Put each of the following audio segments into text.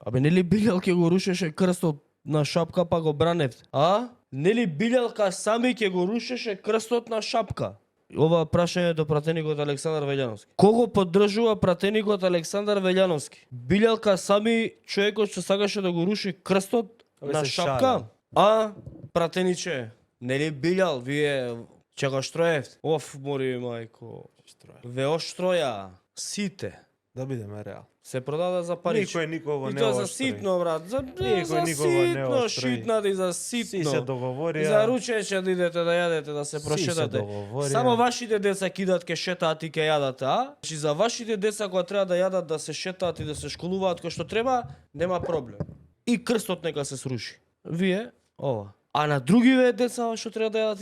Абе нели Билјал ќе го рушеше крстот на Шапка па го браневте? А? Нели Билјалка сами ќе го рушеше крстот на Шапка? Ова прашање до пратеникот Александар Велјановски. Кого поддржува пратеникот Александар Велјановски? Билјалка сами човекот што сакаше да го руши крстот на Шапка? А, пратениче, нели Билјал, вие ќе го штроевте? Оф, мори мајко. Ве оштроја сите. Да бидеме реал. Се продада за париче. Никој никого И не тоа за оштри. ситно, брат. За Никој никого не ситно, оштри. шитнат и за ситно. Си се договорија. И за ручече да идете да јадете, да се Си прошетате. се договорија. Само вашите деца кидат ке шетаат и ке јадат, а? Значи за вашите деца кога треба да јадат, да се шетаат и да се школуваат кој што треба, нема проблем. И крстот нека се сруши. Вие, ова. А на другиве деца што треба да јадат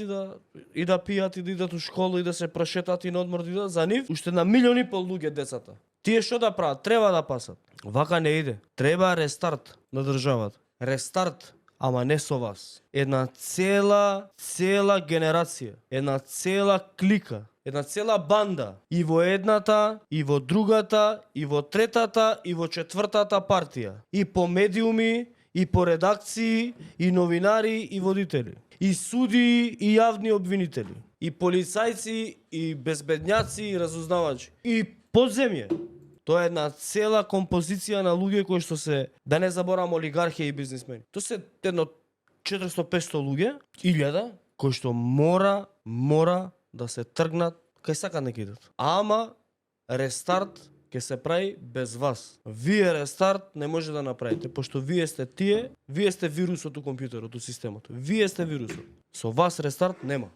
и да пијат и да идат у школа и да се прошетаат и на одмор да идат, за нив уште на 1,5 милиони луѓе децата. Тие што да прават? Треба да пасат. Вака не иде. Треба рестарт на државата. Рестарт, ама не со вас. Една цела генерација, една цела клика, една цела банда и во едната, и во другата, и во третата, и во четвртата партија. И по медиуми, и по редакции, и новинари, и водители. И судии, и јавни обвинители. И полицајци, и безбедњаци, и разузнавачи. И подземје. Тоа е една цела композиција на луѓе кои што се, да не заборавам, олигархија и бизнисмени. Тоа се едно 400-500 луѓе, 1000, кои што мора да се тргнат, кај сакат нека идат. Ама рестарт ќе се прави без вас. Вие рестарт не може да направите, пошто вие сте вирусот у компјутерот, у системот. Вие сте вирусот. Со вас рестарт нема.